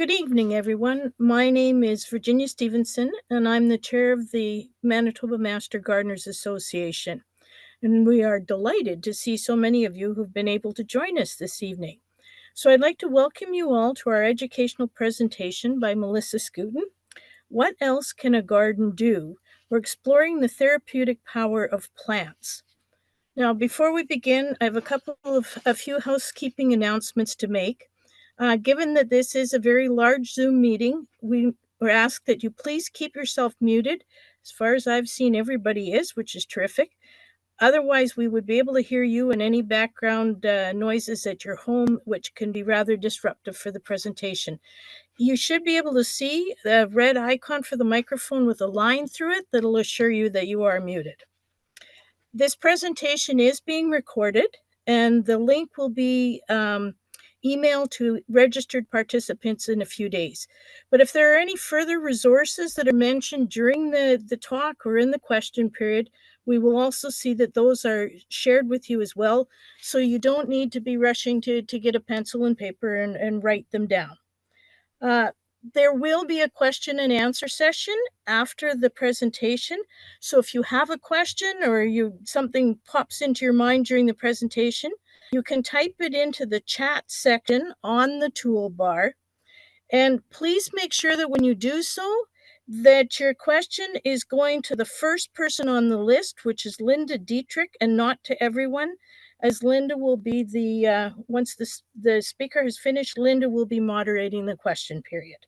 Good evening, everyone. My name is Virginia Stevenson, and I'm the chair of the Manitoba Master Gardeners Association. And we are delighted to see so many of you who've been able to join us this evening. So I'd like to welcome you all to our educational presentation by Melissa Scouten. What else can a garden do? We're exploring the therapeutic power of plants. Now, before we begin, I have a few housekeeping announcements to make. Given that this is a very large Zoom meeting, we ask that you please keep yourself muted. As far as I've seen, everybody is, which is terrific. Otherwise, we would be able to hear you and any background noises at your home, which can be rather disruptive for the presentation. You should be able to see the red icon for the microphone with a line through it that'll assure you that you are muted. This presentation is being recorded, and the link will be emailed to registered participants in a few days. But if there are any further resources that are mentioned during the talk or in the question period, we will also see that those are shared with you as well, so you don't need to be rushing to get a pencil and paper and write them down. There will be a question and answer session after the presentation. So if you have a question or something pops into your mind during the presentation, you can type it into the chat section on the toolbar. And please make sure that when you do so, that your question is going to the first person on the list, which is Linda Dietrich, and not to everyone, as Linda will be once the speaker has finished, Linda will be moderating the question period.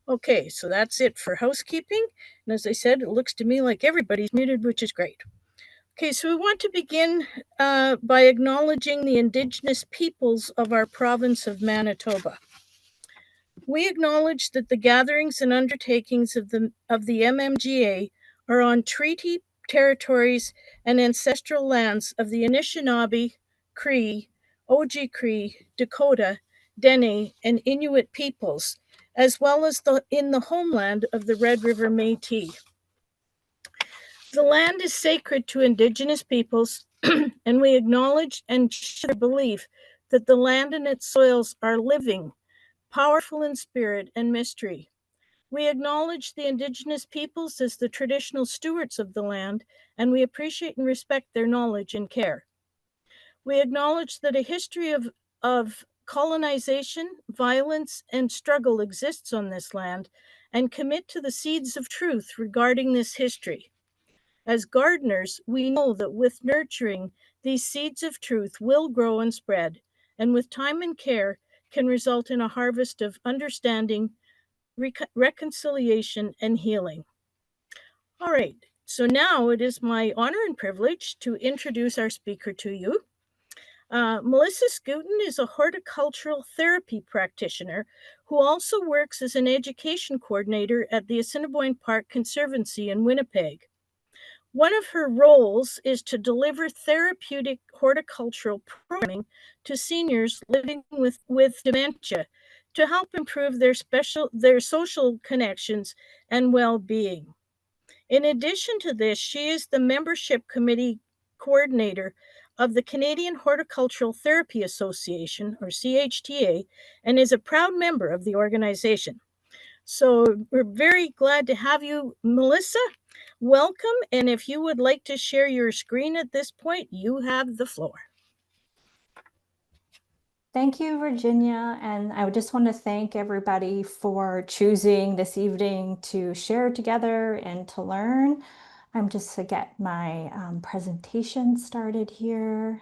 Okay, so that's it for housekeeping. And as I said, it looks to me like everybody's muted, which is great. Okay, so we want to begin by acknowledging the Indigenous peoples of our province of Manitoba. We acknowledge that the gatherings and undertakings of the MMGA are on treaty territories and ancestral lands of the Anishinaabe, Cree, Oji-Cree, Dakota, Dene, and Inuit peoples, as well as in the homeland of the Red River Métis. The land is sacred to Indigenous peoples, and we acknowledge and share the belief that the land and its soils are living, powerful in spirit and mystery. We acknowledge the Indigenous peoples as the traditional stewards of the land, and we appreciate and respect their knowledge and care. We acknowledge that a history of colonization, violence, and struggle exists on this land, and commit to the seeds of truth regarding this history. As gardeners, we know that with nurturing, these seeds of truth will grow and spread, and with time and care can result in a harvest of understanding, reconciliation, and healing. All right, so now it is my honor and privilege to introduce our speaker to you. Melissa Scouten is a horticultural therapy practitioner who also works as an education coordinator at the Assiciboine Park Conservancy in Winnipeg. One of her roles is to deliver therapeutic horticultural programming to seniors living with dementia to help improve their social connections and well-being. In addition to this, she is the membership committee coordinator of the Canadian Horticultural Therapy Association, or CHTA, and is a proud member of the organization. So we're very glad to have you, Melissa. Welcome, and if you would like to share your screen at this point, you have the floor. Thank you, Virginia, and I just want to thank everybody for choosing this evening to share together and to learn. I'm just to get my presentation started here.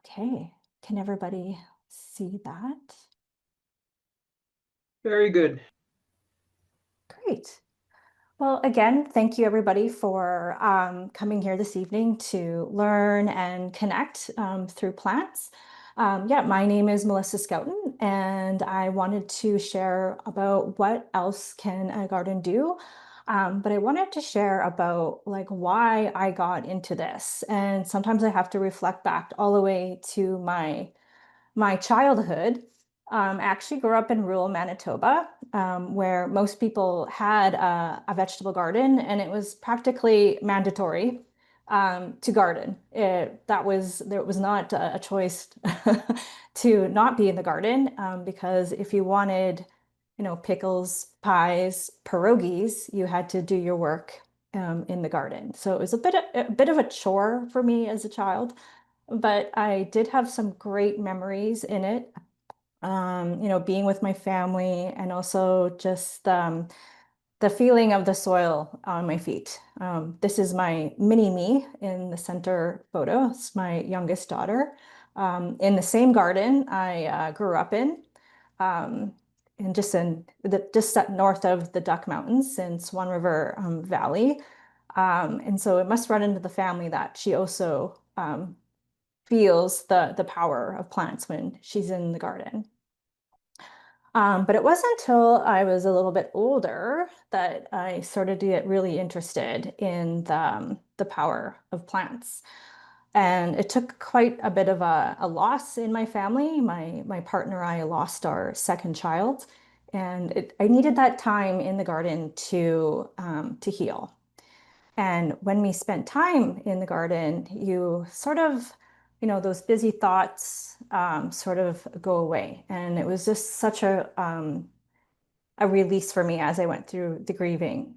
Okay, can everybody see that? Very good. Great. Well, again, thank you everybody for coming here this evening to learn and connect through plants. My name is Melissa Scouten, and I wanted to share about what else can a garden do. But I wanted to share about why I got into this. And sometimes I have to reflect back all the way to my childhood. I actually grew up in rural Manitoba, where most people had a vegetable garden, and it was practically mandatory to garden. There was not a choice to not be in the garden, because if you wanted, pickles, pies, pierogies, you had to do your work in the garden. So it was a bit of a chore for me as a child, but I did have some great memories in it. Being with my family and also just the feeling of the soil on my feet. This is my mini me in the center photo. It's my youngest daughter, in the same garden I grew up um, in just north of the Duck Mountains in Swan River Valley. And so it must run into the family that she also feels the power of plants when she's in the garden. But it wasn't until I was a little bit older that I started to get really interested in the power of plants. And it took quite a bit of a loss in my family. My partner and I lost our second child, and I needed that time in the garden to heal. And when we spent time in the garden, you sort of, those busy thoughts sort of go away. And it was just such a release for me as I went through the grieving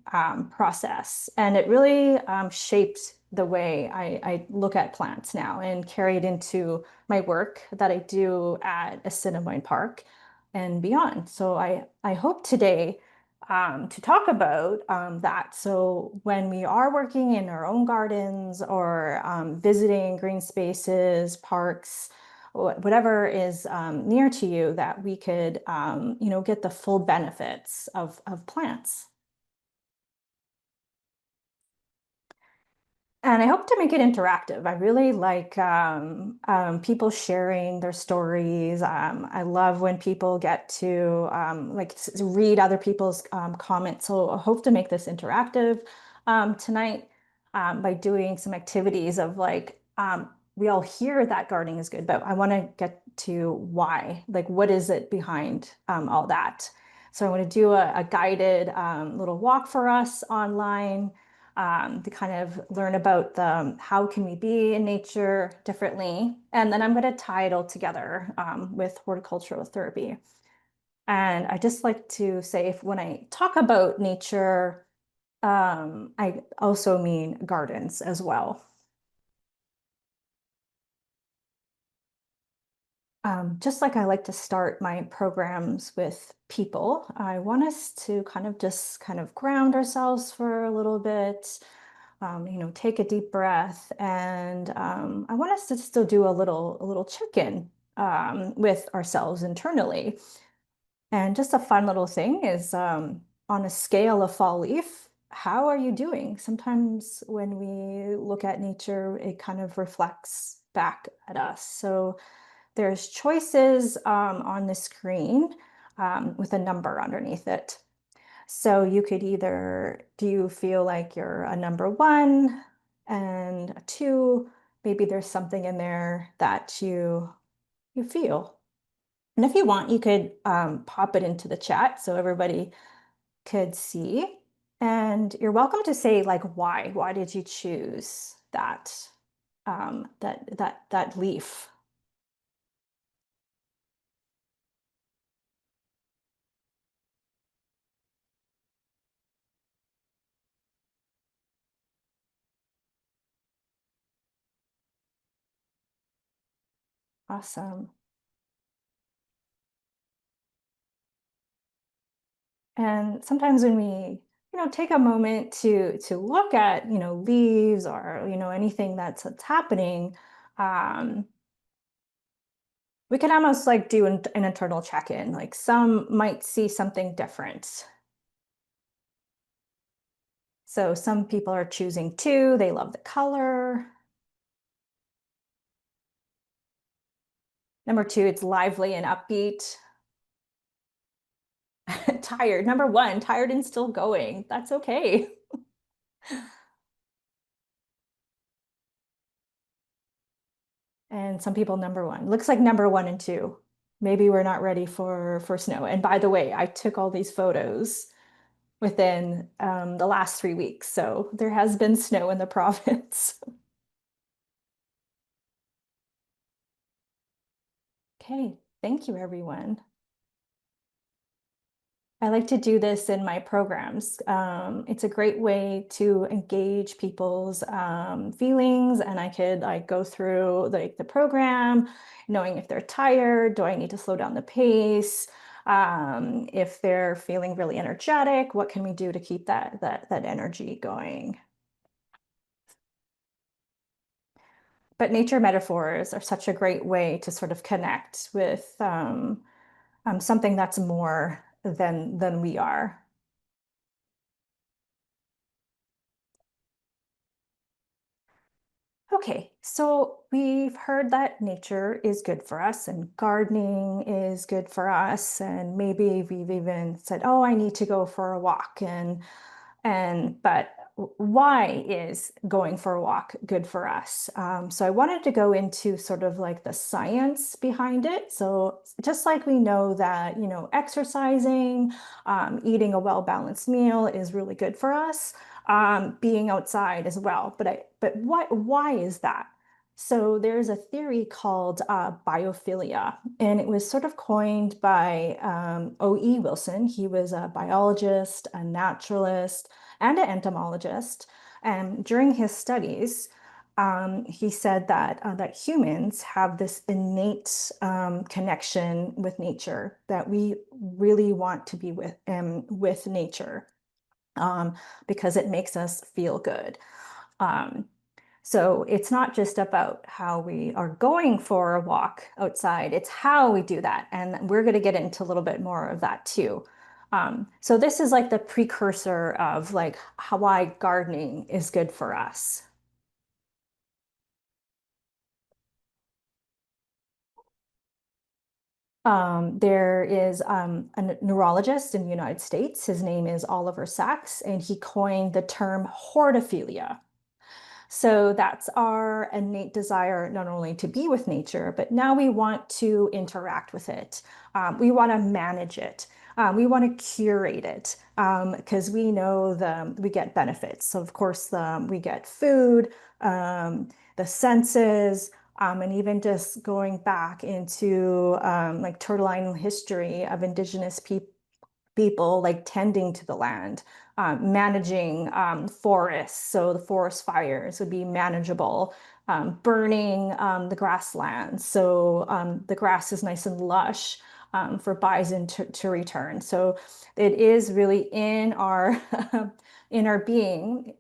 process. And it really shaped the way I look at plants now and carry it into my work that I do at Assiniboine Park and beyond. So I hope today to talk about that. So when we are working in our own gardens or visiting green spaces, parks, whatever is near to you, that we could, get the full benefits of plants. And I hope to make it interactive. I really like people sharing their stories. I love when people get to read other people's comments. So I hope to make this interactive tonight by doing some activities of we all hear that gardening is good, but I want to get to why. Like, what is it behind all that? So I want to do a guided little walk for us online to kind of learn about how can we be in nature differently. And then I'm going to tie it all together with horticultural therapy. And I just like to say, if when I talk about nature, I also mean gardens as well. Just like I like to start my programs with people, I want us to kind of ground ourselves for a little bit, take a deep breath, and I want us to still do a little check-in with ourselves internally. And just a fun little thing is on a scale of fall leaf, how are you doing? Sometimes when we look at nature, it kind of reflects back at us. So there's choices on the screen with a number underneath it. So you could either, do you feel like you're a number one and a two? Maybe there's something in there that you feel. And if you want, you could pop it into the chat so everybody could see. And you're welcome to say like why. Why did you choose that leaf? Awesome. And sometimes when we, take a moment to look at, leaves or, anything that's happening, um, we can almost like do an internal check-in. Like some might see something different. So some people are choosing two, they love the color. Number two, it's lively and upbeat. Tired. Number one, tired and still going. That's okay. And some people number one. Looks like number one and two. Maybe we're not ready for snow. And by the way, I took all these photos within the last 3 weeks, so there has been snow in the province. Okay, thank you, everyone. I like to do this in my programs. It's a great way to engage people's feelings, and I could like go through like the program, knowing if they're tired, do I need to slow down the pace? If they're feeling really energetic, what can we do to keep that energy going? But nature metaphors are such a great way to sort of connect with something that's more than we are. Okay, so we've heard that nature is good for us and gardening is good for us, and maybe we've even said, "Oh, I need to go for a walk." But why is going for a walk good for us? So I wanted to go into sort of like the science behind it. So just like we know that, exercising, eating a well-balanced meal is really good for us, being outside as well. But why is that? So there's a theory called biophilia, and it was sort of coined by O.E. Wilson. He was a biologist, a naturalist, and an entomologist. And during his studies, he said that humans have this innate connection with nature, that we really want to be with nature, um, because it makes us feel good. Um, so it's not just about how we are going for a walk outside, it's how we do that. And we're going to get into a little bit more of that too. So this is like the precursor of like how why gardening is good for us. There is a neurologist in the United States. His name is Oliver Sacks, and he coined the term hortiphilia. So that's our innate desire not only to be with nature, but now we want to interact with it. We want to manage it. We want to curate it because we know we get benefits. So of course, we get food, the senses, and even just going back into like turtle island history of indigenous people like tending to the land, managing forests. So the forest fires would be manageable, burning the grasslands. So the grass is nice and lush for bison to return. So it is really in our in our being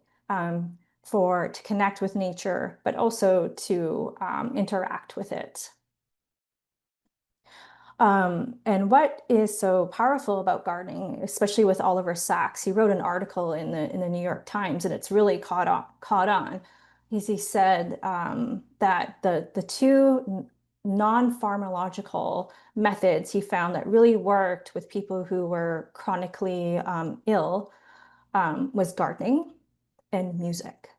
for to connect with nature, but also to interact with it. And what is so powerful about gardening, especially with Oliver Sacks, he wrote an article in the New York Times, and it's really caught on. He said that the two non-pharmacological methods he found that really worked with people who were chronically ill was gardening and music.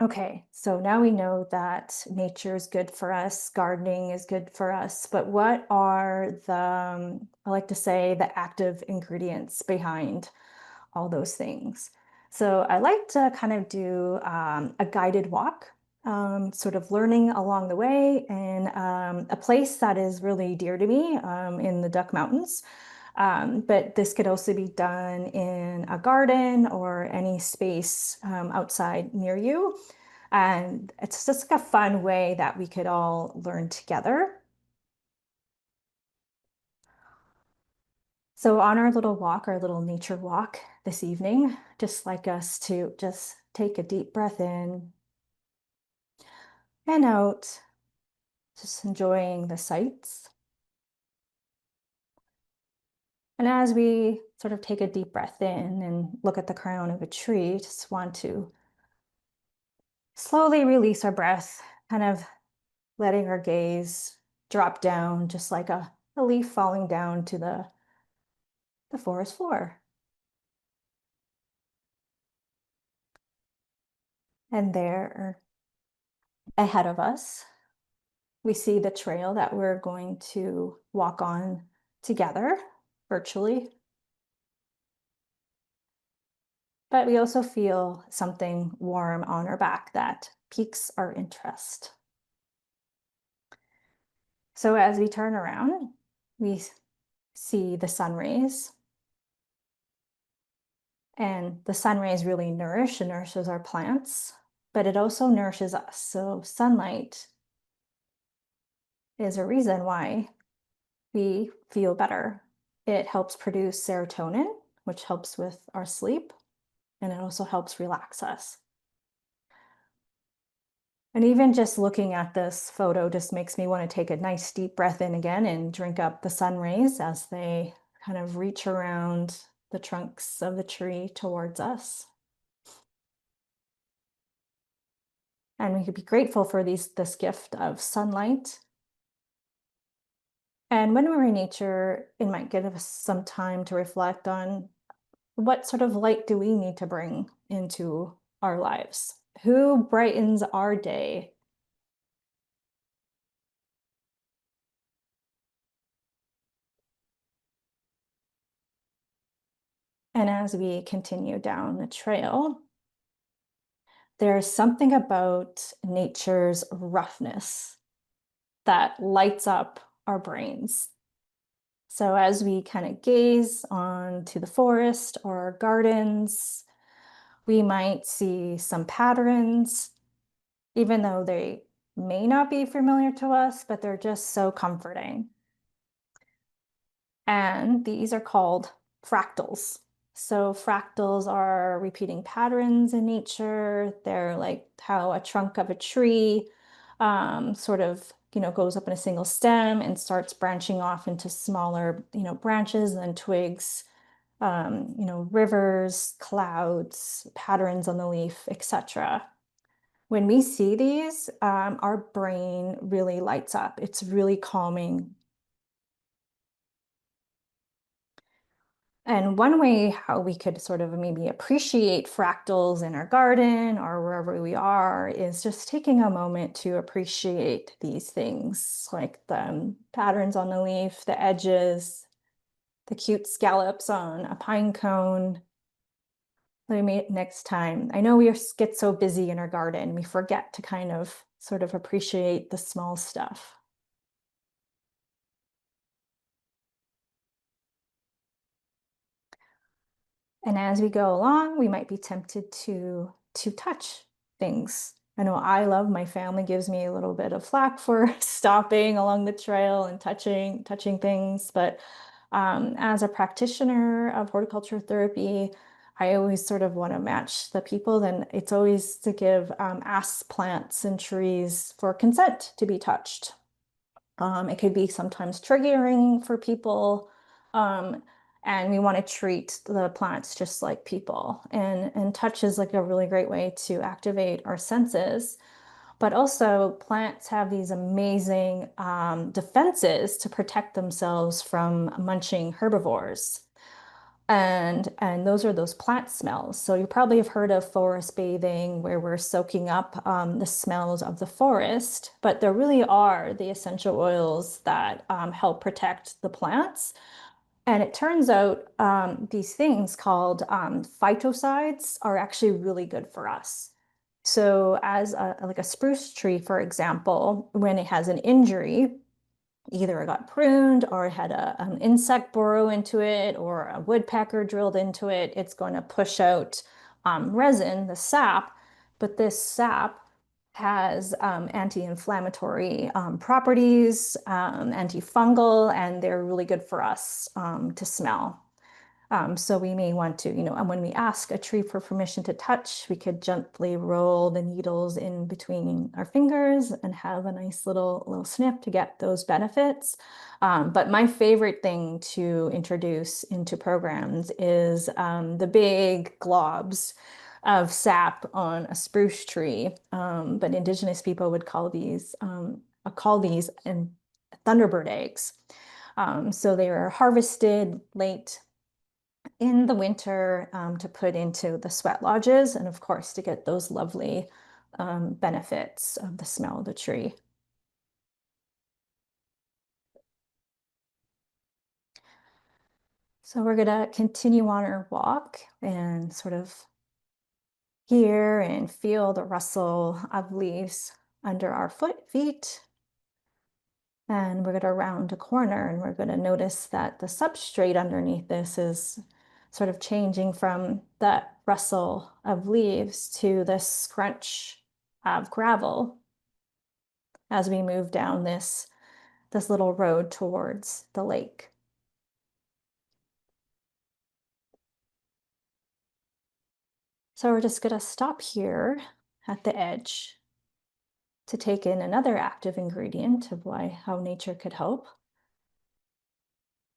Okay, so now we know that nature is good for us, gardening is good for us, but what are I like to say, the active ingredients behind all those things? So I like to kind of do a guided walk, sort of learning along the way in a place that is really dear to me in the Duck Mountains. But this could also be done in a garden or any space outside near you. And it's just like a fun way that we could all learn together. So on our little walk, our little nature walk this evening, just like us to just take a deep breath in and out, just enjoying the sights. And as we sort of take a deep breath in and look at the crown of a tree, just want to slowly release our breath, kind of letting our gaze drop down, just like a leaf falling down to the forest floor. And there ahead of us, we see the trail that we're going to walk on together virtually. but we also feel something warm on our back that piques our interest. So as we turn around, we see the sun rays, and the sun rays really nourishes our plants, but it also nourishes us. So sunlight is a reason why we feel better. It helps produce serotonin, which helps with our sleep, and it also helps relax us. And even just looking at this photo just makes me want to take a nice deep breath in again and drink up the sun rays as they kind of reach around the trunks of the tree towards us. And we could be grateful for this gift of sunlight. And when we're in nature, it might give us some time to reflect on what sort of light do we need to bring into our lives? Who brightens our day? And as we continue down the trail, there's something about nature's roughness that lights up our brains. So as we kind of gaze onto the forest or our gardens, we might see some patterns, even though they may not be familiar to us, but they're just so comforting. And these are called fractals. So fractals are repeating patterns in nature. They're like how a trunk of a tree sort of, goes up in a single stem and starts branching off into smaller, branches and then twigs, rivers, clouds, patterns on the leaf, etc. When we see these, our brain really lights up. It's really calming. And one way how we could sort of maybe appreciate fractals in our garden or wherever we are is just taking a moment to appreciate these things, like the patterns on the leaf, the edges, the cute scallops on a pine cone. Maybe next time. I know get so busy in our garden, we forget to kind of sort of appreciate the small stuff. And as we go along, we might be tempted to touch things. I know I love, my family gives me a little bit of flack for stopping along the trail and touching things, but as a practitioner of horticulture therapy, I always sort of want to match the people. Then it's always to give ask plants and trees for consent to be touched. It could be sometimes triggering for people. Um, and we want to treat the plants just like people. And touch is like a really great way to activate our senses. But also, plants have these amazing defenses to protect themselves from munching herbivores. And those are those plant smells. So you probably have heard of forest bathing, where we're soaking up the smells of the forest, but there really are the essential oils that help protect the plants. And it turns out these things called phytocides are actually really good for us. So as like a spruce tree, for example, when it has an injury, either it got pruned or it had an insect burrow into it or a woodpecker drilled into it, it's going to push out resin, the sap. But this sap has anti-inflammatory properties, antifungal, and they're really good for us to smell. So we may want to, and when we ask a tree for permission to touch, we could gently roll the needles in between our fingers and have a nice little snip to get those benefits. But my favorite thing to introduce into programs is the big globs of sap on a spruce tree. But Indigenous people would call these thunderbird eggs. So they are harvested late in the winter to put into the sweat lodges, and of course to get those lovely benefits of the smell of the tree. So we're gonna continue on our walk and sort of here and feel the rustle of leaves under our feet. And we're going to round a corner and we're going to notice that the substrate underneath this is sort of changing from that rustle of leaves to this scrunch of gravel as we move down this little road towards the lake. So we're just going to stop here at the edge to take in another active ingredient of how nature could help.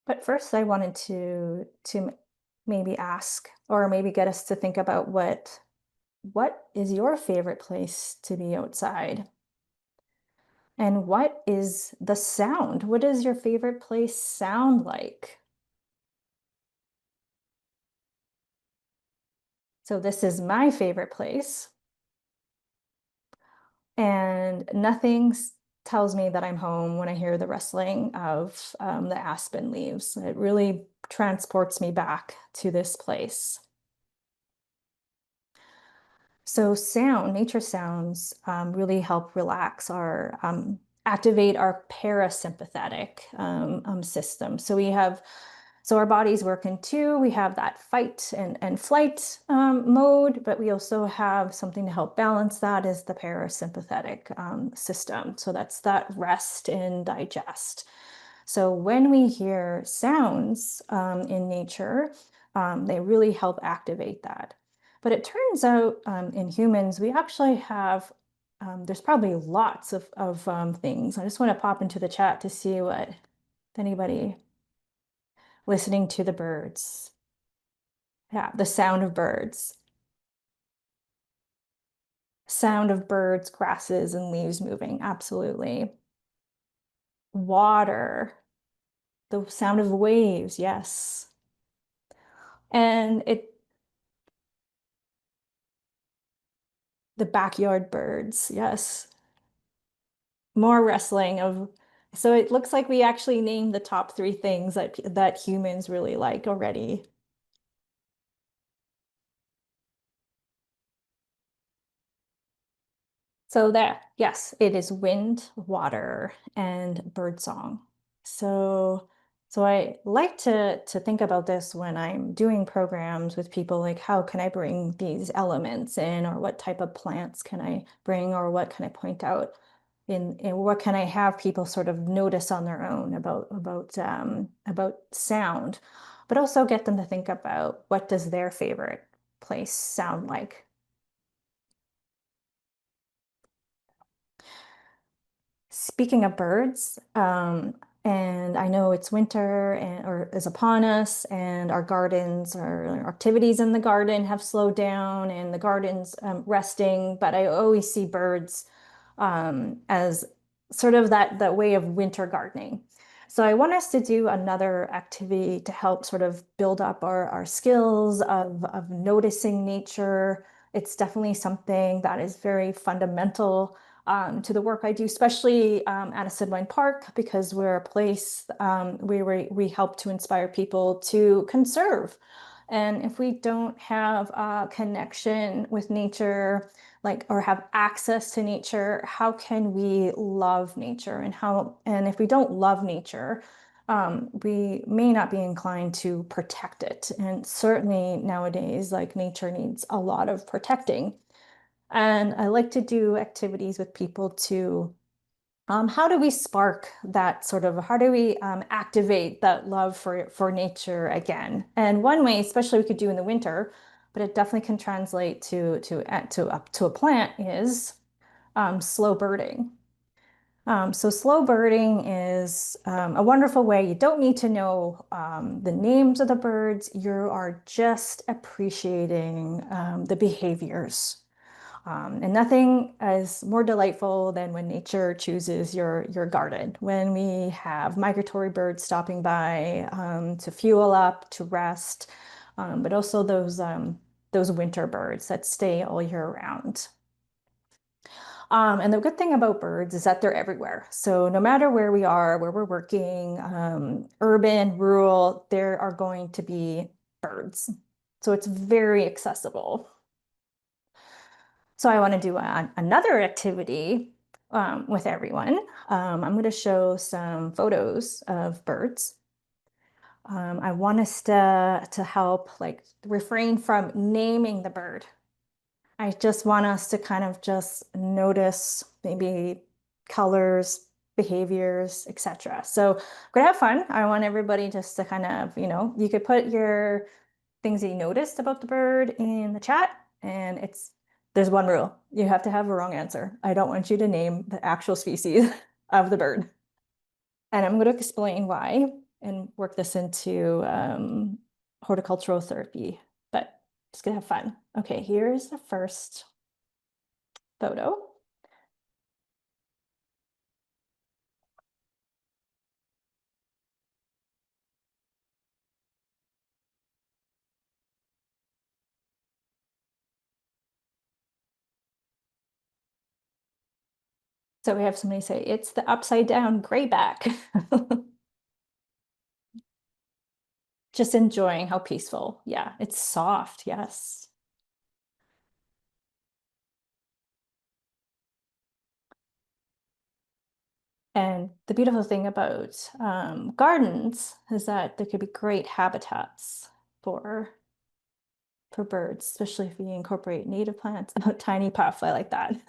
But first I wanted to maybe ask, or maybe get us to think about what is your favorite place to be outside? And what is the sound? What does your favorite place sound like? So this is my favorite place, and nothing tells me that I'm home when I hear the rustling of the aspen leaves. It really transports me back to this place. So sound, nature sounds really help relax activate our parasympathetic system. So our bodies work in two. We have that fight and flight mode, but we also have something to help balance that is the parasympathetic system. So that's that rest and digest. So when we hear sounds in nature, they really help activate that. But it turns out in humans, we actually have, there's probably lots of things. I just want to pop into the chat to see what anybody listening to the birds. Yeah, the sound of birds. Sound of birds, grasses, and leaves moving. Absolutely. Water, the sound of waves. Yes. And the backyard birds. Yes. More wrestling of, so it looks like we actually named the top three things that humans really like already. So that, yes, it is wind, water, and birdsong. So, so I like to think about this when I'm doing programs with people, like how can I bring these elements in, or what type of plants can I bring, or what can I point out in what can I have people sort of notice on their own about sound, but also get them to think about what does their favorite place sound like. Speaking of birds, and I know it's winter or is upon us, and our gardens or our activities in the garden have slowed down, and the garden's resting. But I always see birds as sort of that way of winter gardening. So I want us to do another activity to help sort of build up our skills of noticing nature. It's definitely something that is very fundamental to the work I do, especially at Assiciboine Park, because we're a place where we help to inspire people to conserve. And if we don't have a connection with nature, like, or have access to nature, how can we love nature? And if we don't love nature, we may not be inclined to protect it. And certainly nowadays, like, nature needs a lot of protecting. And I like to do activities with people to how do we spark that sort of, how do we activate that love for nature again? And one way, especially we could do in the winter, but it definitely can translate to a plant, is slow birding. So slow birding is a wonderful way. You don't need to know the names of the birds. You are just appreciating the behaviors. And nothing is more delightful than when nature chooses your garden, when we have migratory birds stopping by to fuel up, to rest, but also those winter birds that stay all year round. And the good thing about birds is that they're everywhere. So no matter where we are, where we're working, urban, rural, there are going to be birds. So it's very accessible. So I want to do another activity with everyone. I'm going to show some photos of birds. I want us to help like refrain from naming the bird. I just want us to kind of just notice maybe colors, behaviors, etc. So we're gonna have fun. I want everybody just to kind of, you could put your things that you noticed about the bird in the chat, and there's one rule. You have to have a wrong answer. I don't want you to name the actual species of the bird. And I'm going to explain why and work this into horticultural therapy, but it's gonna have fun. Okay, here's the first photo. So we have somebody say, it's the upside down grayback. Just enjoying how peaceful. Yeah, it's soft. Yes. And the beautiful thing about gardens is that there could be great habitats for birds, especially if we incorporate native plants. Oh, tiny puff, I like that.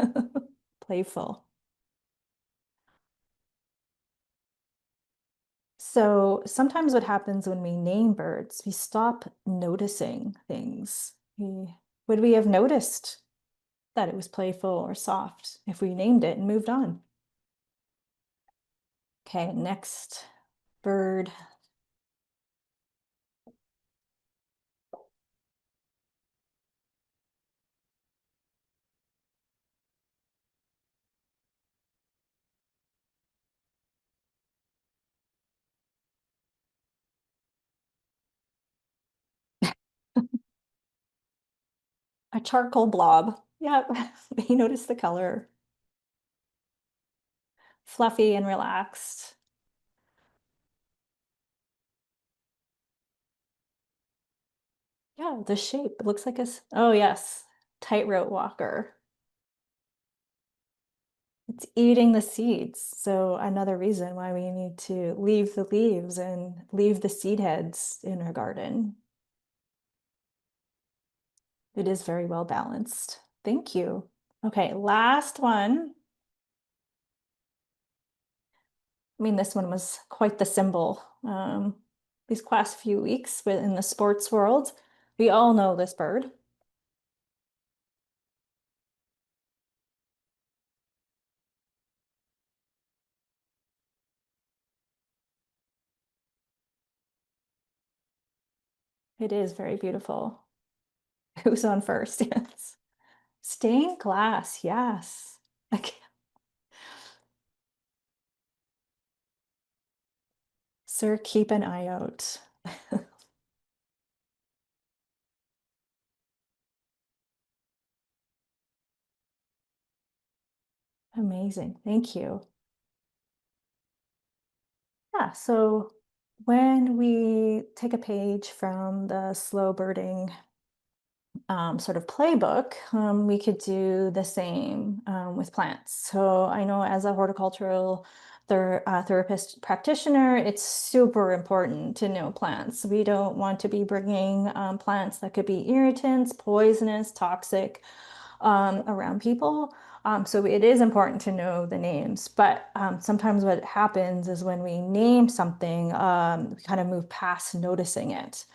Playful. So sometimes what happens when we name birds, we stop noticing things. Would we have noticed that it was playful or soft if we named it and moved on? Okay, next bird. A charcoal blob. Yep, you notice the color. Fluffy and relaxed. Yeah, the shape. It looks like oh yes, tightrope walker. It's eating the seeds. So another reason why we need to leave the leaves and leave the seed heads in our garden. It is very well balanced. Thank you. Okay, last one. I mean, this one was quite the symbol. These past few weeks within the sports world, we all know this bird. It is very beautiful. Who's on first? Yes. Stained glass, yes. Okay. Sir, keep an eye out. Amazing. Thank you. Yeah, so when we take a page from the slow birding sort of playbook, we could do the same with plants. So I know as a horticultural therapist practitioner, it's super important to know plants. We don't want to be bringing plants that could be irritants, poisonous, toxic around people. So it is important to know the names, but sometimes what happens is when we name something, we kind of move past noticing it.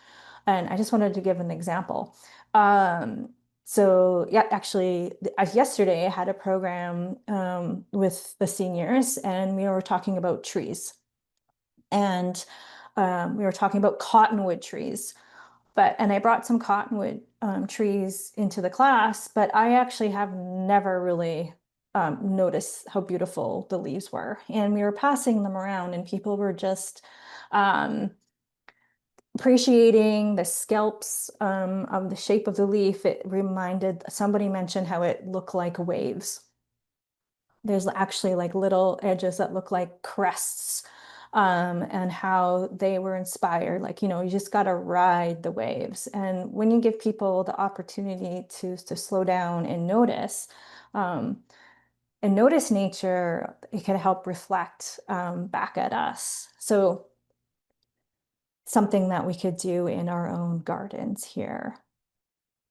And I just wanted to give an example. Um, so yeah, actually, yesterday I had a program with the seniors, and we were talking about trees, and we were talking about cottonwood trees. And I brought some cottonwood trees into the class, but I actually have never really noticed how beautiful the leaves were. And we were passing them around, and people were just um, appreciating the scalps of the shape of the leaf. It reminded, somebody mentioned how it looked like waves. There's actually like little edges that look like crests and how they were inspired. Like, you just got to ride the waves. And when you give people the opportunity to slow down um, and notice nature, it can help reflect back at us. So something that we could do in our own gardens here.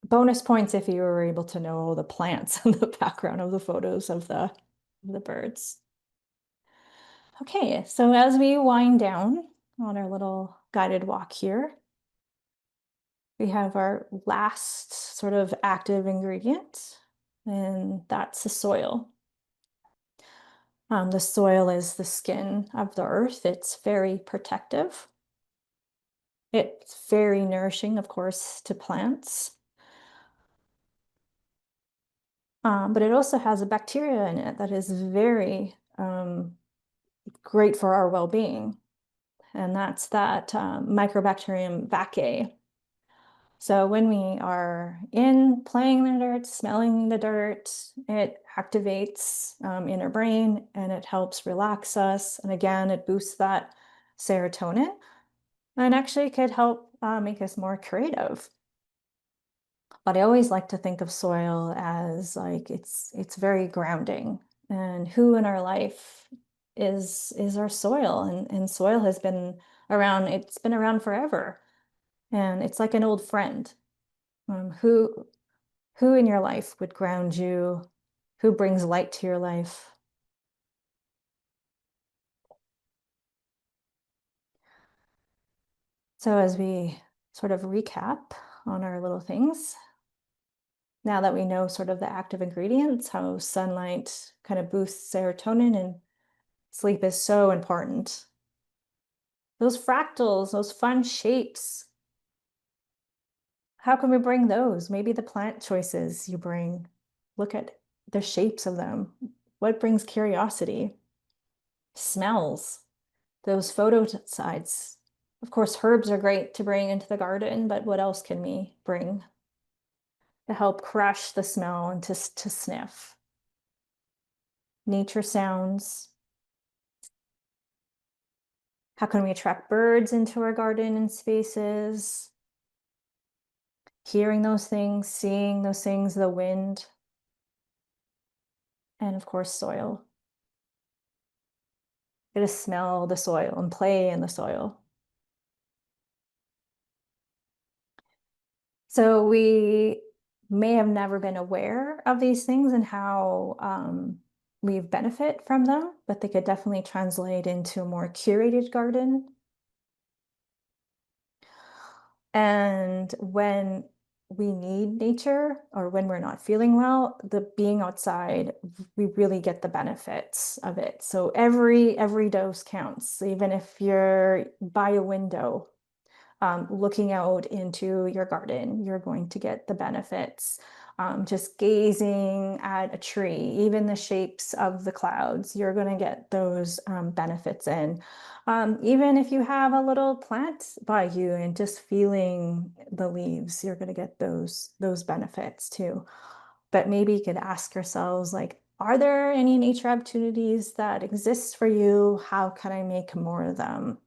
Bonus points if you were able to know the plants in the background of the photos of the birds. Okay, so as we wind down on our little guided walk here, we have our last sort of active ingredient, and that's the soil. The soil is the skin of the earth. It's very protective. It's very nourishing, of course, to plants. But it also has a bacteria in it that is very great for our well-being. And that's that Mycobacterium vaccae. So when we are playing in the dirt, smelling the dirt, it activates in our brain and it helps relax us. And again, it boosts that serotonin and actually could help make us more creative. But I always like to think of soil as like it's very grounding. And who in our life is our soil? And soil has been around, it's been around forever. And it's like an old friend. Who in your life would ground you? Who brings light to your life? So as we sort of recap on our little things, now that we know sort of the active ingredients, how sunlight kind of boosts serotonin and sleep is so important. Those fractals, those fun shapes, how can we bring those? Maybe the plant choices you bring. Look at the shapes of them. What brings curiosity? Smells, those photo sides. Of course, herbs are great to bring into the garden, but what else can we bring to help crush the smell and to sniff? Nature sounds. How can we attract birds into our garden and spaces? Hearing those things, seeing those things, the wind, and of course, soil. Get to smell the soil and play in the soil. So we may have never been aware of these things and how we benefit from them, but they could definitely translate into a more curated garden. And when we need nature or when we're not feeling well, the being outside, we really get the benefits of it. So every dose counts, even if you're by a window looking out into your garden, you're going to get the benefits. Just gazing at a tree, even the shapes of the clouds, you're going to get those benefits in. Even if you have a little plant by you and just feeling the leaves, you're going to get those benefits too. But maybe you could ask yourselves, like, are there any nature opportunities that exist for you? How can I make more of them?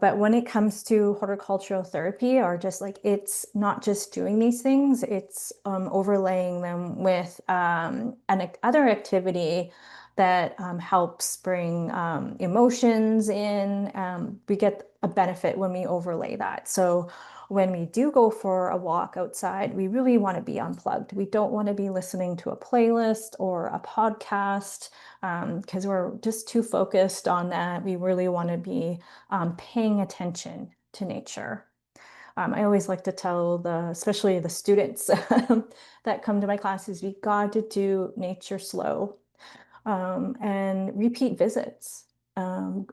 But when it comes to horticultural therapy, or just like it's not just doing these things, it's overlaying them with an other activity that helps bring emotions in. We get a benefit when we overlay that. So when we do go for a walk outside, we really want to be unplugged. We don't want to be listening to a playlist or a podcast because we're just too focused on that. We really want to be paying attention to nature. I always like to tell especially the students that come to my classes, we got to do nature slow and repeat visits. Um,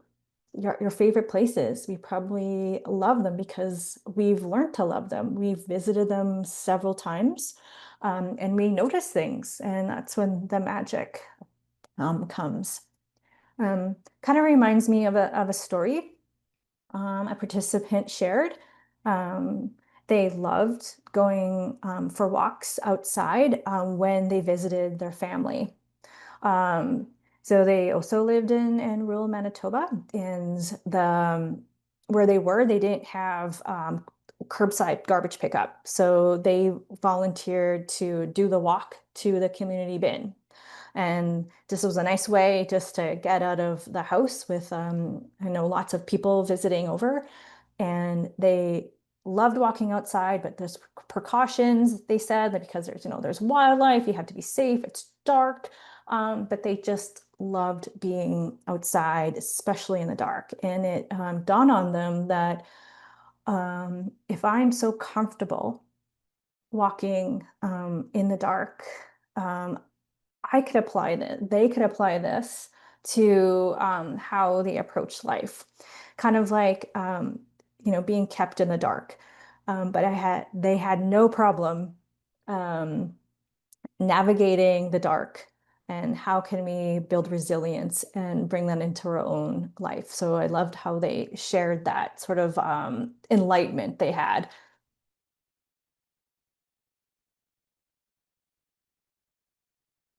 your favorite places, we probably love them because we've learned to love them. We've visited them several times and we notice things, and that's when the magic comes. Kind of reminds me of a story a participant shared. Um, they loved going for walks outside when they visited their family. Um, So they also lived in rural Manitoba, and where they were, they didn't have curbside garbage pickup. So they volunteered to do the walk to the community bin. And this was a nice way just to get out of the house with, I know lots of people visiting over, and they loved walking outside, but there's precautions, they said, that because there's wildlife, you have to be safe, it's dark. But they just loved being outside, especially in the dark. And it dawned on them that if I'm so comfortable walking in the dark, um, I could apply this, they could apply this to how they approach life, kind of like, being kept in the dark. But they had no problem um, navigating the dark, and how can we build resilience and bring that into our own life. So I loved how they shared that sort of enlightenment they had.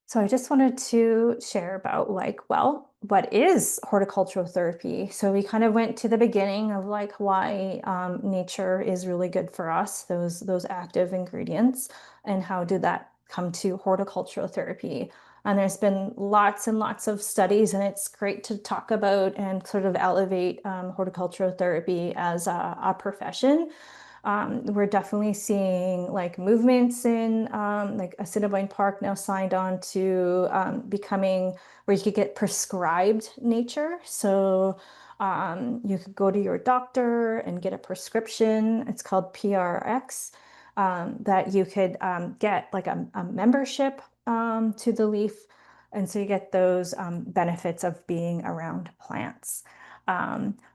So I just wanted to share about, like, well, what is horticultural therapy? So we kind of went to the beginning of like why nature is really good for us, those active ingredients, and how did that come to horticultural therapy? And there's been lots and lots of studies, and it's great to talk about and sort of elevate horticultural therapy as a profession. We're definitely seeing like movements in like Assiniboine Park now signed on to becoming where you could get prescribed nature. So you could go to your doctor and get a prescription. It's called PRX, that you could get like a membership to the leaf. And so you get those benefits of being around plants.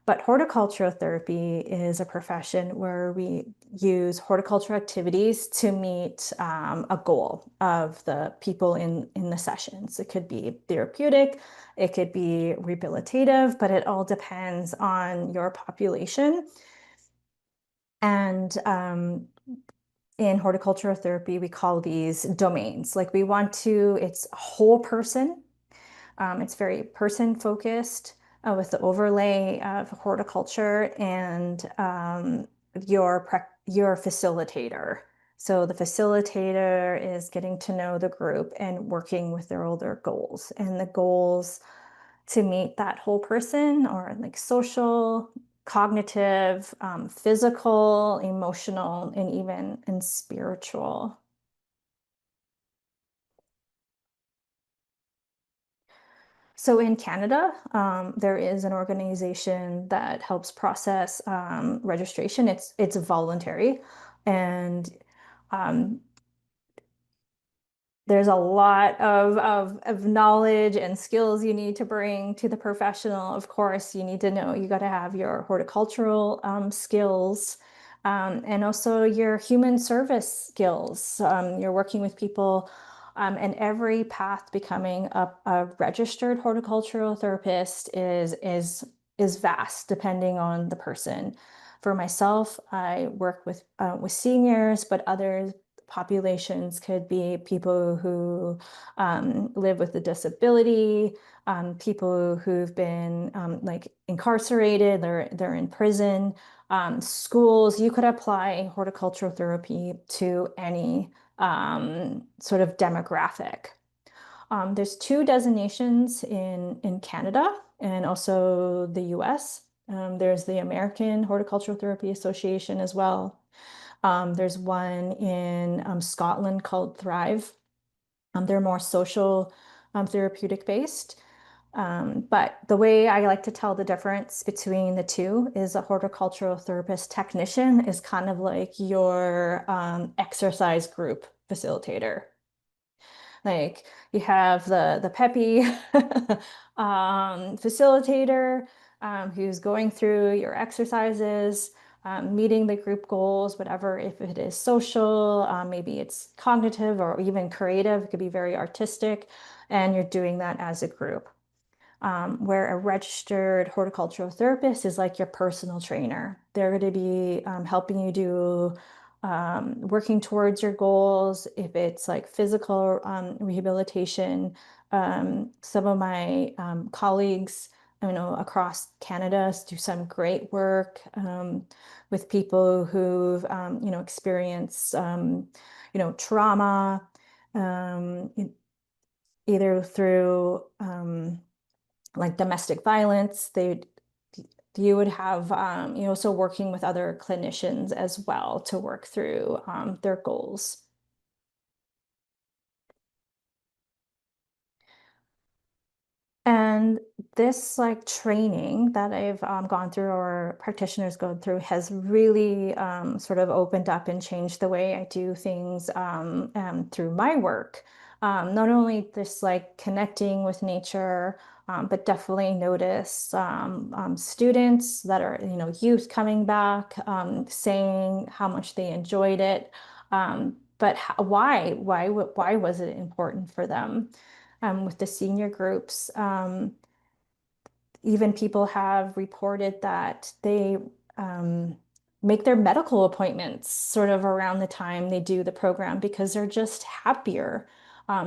But horticultural therapy is a profession where we use horticultural activities to meet a goal of the people in the sessions. It could be therapeutic, it could be rehabilitative, but it all depends on your population. And in horticultural therapy, we call these domains. Like we want to, it's a whole person. It's very person focused with the overlay of horticulture and your facilitator. So the facilitator is getting to know the group and working with their older goals, and the goals to meet that whole person or like social, cognitive, physical, emotional, and even and spiritual. So in Canada, there is an organization that helps process registration. It's voluntary, and um, there's a lot of knowledge and skills you need to bring to the professional. Of course, you need to know, you got to have your horticultural skills, and also your human service skills. You're working with people, and every path becoming a registered horticultural therapist is vast depending on the person. For myself, I work with seniors, but other populations could be people who live with a disability, people who've been like incarcerated, they're in prison, schools. You could apply horticultural therapy to any sort of demographic. There's two designations in Canada and also the US. There's the American Horticultural Therapy Association as well. There's one in Scotland called Thrive. They're more social, therapeutic based. But the way I like to tell the difference between the two is a horticultural therapist technician is kind of like your exercise group facilitator. Like you have the peppy facilitator who's going through your exercises, meeting the group goals, whatever, if it is social, maybe it's cognitive or even creative, it could be very artistic, and you're doing that as a group. Where a registered horticultural therapist is like your personal trainer. They're going to be helping you do working towards your goals, if it's like physical rehabilitation. Some of my colleagues, I know across Canada, do some great work with people who've, experienced, trauma, either through like domestic violence. You would have, so working with other clinicians as well to work through their goals. And this like training that I've gone through or practitioners go through has really sort of opened up and changed the way I do things through my work. Not only just like connecting with nature, but definitely notice students that are, youth coming back, saying how much they enjoyed it. But why was it important for them? With the senior groups. Even people have reported that they um, make their medical appointments sort of around the time they do the program because they're just happier.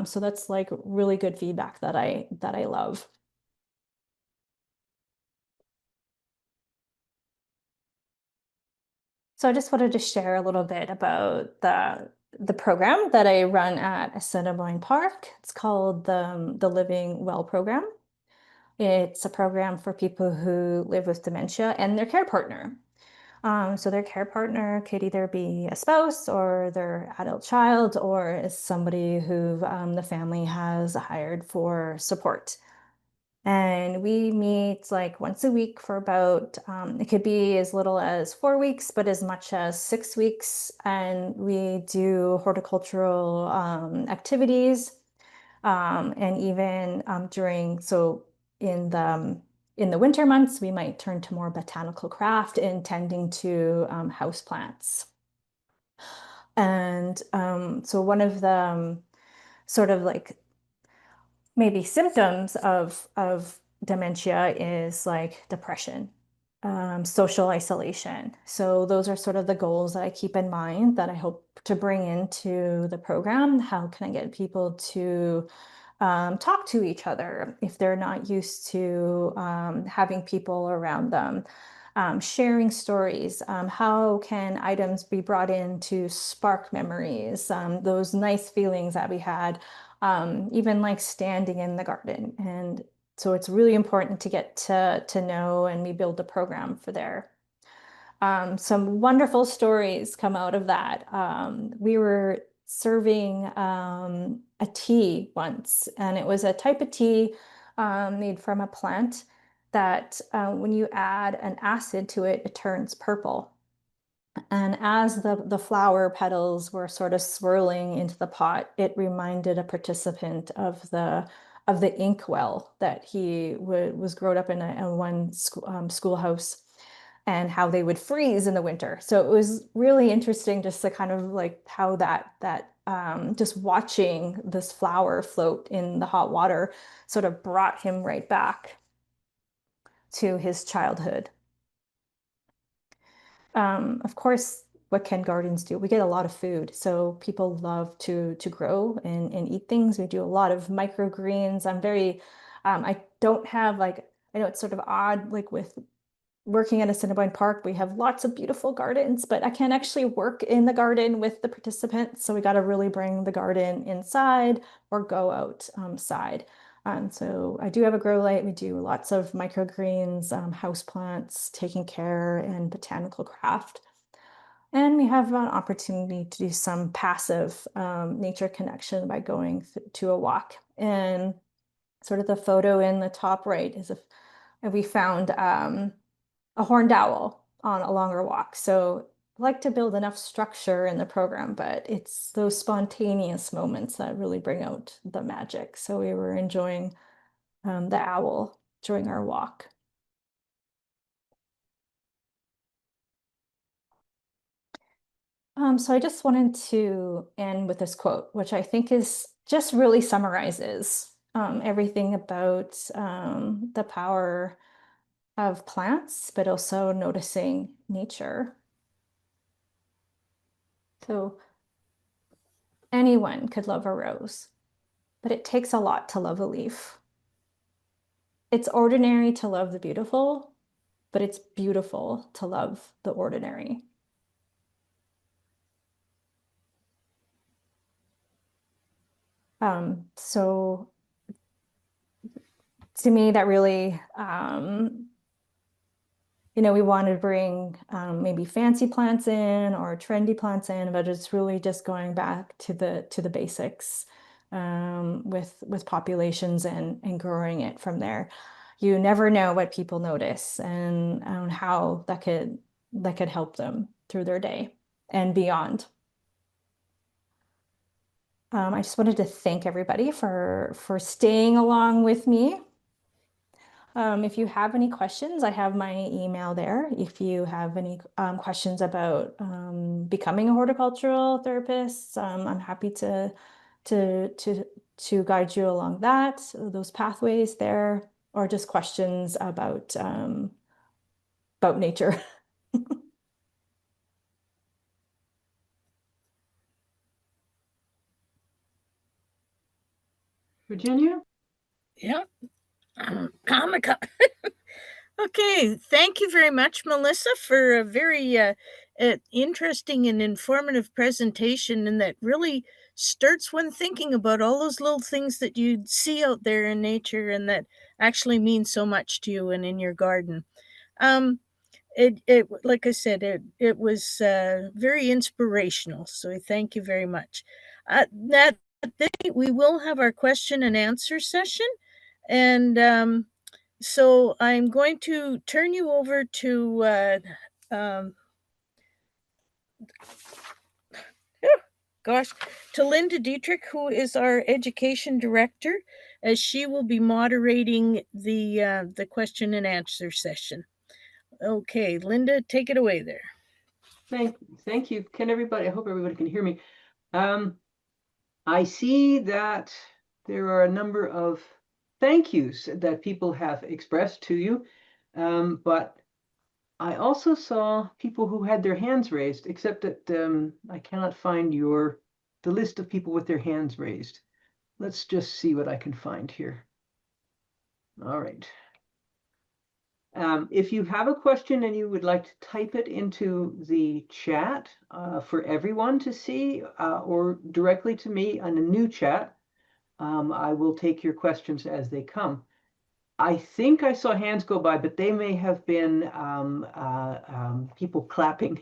So that's like really good feedback that I love. So I just wanted to share a little bit about the program that I run at Assiniboine Park. It's called the Living Well program. It's a program for people who live with dementia and their care partner. So their care partner could either be a spouse or their adult child, or is somebody who the family has hired for support. And we meet like once a week for about, it could be as little as 4 weeks, but as much as 6 weeks. And we do horticultural activities and even in the winter months, we might turn to more botanical craft and tending to house plants. And so one of the sort of like maybe symptoms of dementia is like depression, social isolation. So those are sort of the goals that I keep in mind that I hope to bring into the program. How can I get people to talk to each other if they're not used to having people around them? Sharing stories. How can items be brought in to spark memories? Those nice feelings that we had, even like standing in the garden. And so it's really important to get to know, and we build a program for there. Some wonderful stories come out of that. We were serving a tea once, and it was a type of tea made from a plant that when you add an acid to it, it turns purple. And as the flower petals were sort of swirling into the pot, it reminded a participant of the inkwell that he was grown up in one schoolhouse, and how they would freeze in the winter. So it was really interesting just to kind of like how just watching this flower float in the hot water sort of brought him right back to his childhood. Of course, what can gardens do? We get a lot of food, so people love to grow and eat things. We do a lot of microgreens. I don't have like, I know it's sort of odd, like with working at Assiniboine Park, we have lots of beautiful gardens, but I can't actually work in the garden with the participants. So we got to really bring the garden inside or go outside. So I do have a grow light. We do lots of microgreens, house plants, taking care, and botanical craft. And we have an opportunity to do some passive nature connection by going to a walk. And sort of the photo in the top right is if we found a horned owl on a longer walk. So I like to build enough structure in the program, but it's those spontaneous moments that really bring out the magic. So we were enjoying the owl during our walk. So I just wanted to end with this quote, which I think is just really summarizes everything about the power of plants, but also noticing nature. So anyone could love a rose, but it takes a lot to love a leaf. It's ordinary to love the beautiful, but it's beautiful to love the ordinary. So to me, that really, we want to bring maybe fancy plants in or trendy plants in, but it's really just going back to the basics with populations and growing it from there. You never know what people notice and how that could help them through their day and beyond. I just wanted to thank everybody for staying along with me. If you have any questions, I have my email there. If you have any questions about becoming a horticultural therapist, I'm happy to to guide you along those pathways there, or just questions about nature. Virginia? Yeah. Comica. Okay, thank you very much, Melissa, for a very interesting and informative presentation, and that really starts one thinking about all those little things that you see out there in nature and that actually mean so much to you and in your garden. Um, it like I said, it was very inspirational. So thank you very much. That we will have our question and answer session, and so I'm going to turn you over to um, gosh, to Linda Dietrich, who is our education director, as she will be moderating the question and answer session. Okay, Linda, take it away there. Thank you. I hope everybody can hear me. I see that there are a number of thank yous that people have expressed to you, but I also saw people who had their hands raised, except that I cannot find the list of people with their hands raised. Let's just see what I can find here. All right. If you have a question and you would like to type it into the chat for everyone to see or directly to me on a new chat, I will take your questions as they come. I think I saw hands go by, but they may have been people clapping,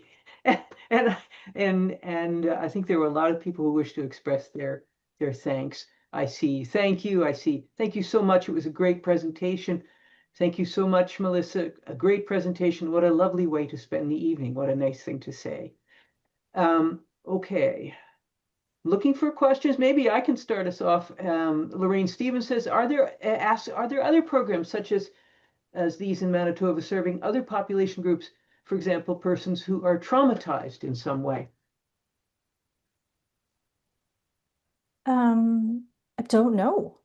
and and I think there were a lot of people who wish to express their thanks. I see. Thank you. I see. Thank you so much. It was a great presentation. Thank you so much, Melissa. A great presentation. What a lovely way to spend the evening. What a nice thing to say. Okay. Looking for questions. Maybe I can start us off. Lorraine Stevens says, are there other programs such as these in Manitoba serving other population groups, for example, persons who are traumatized in some way? I don't know.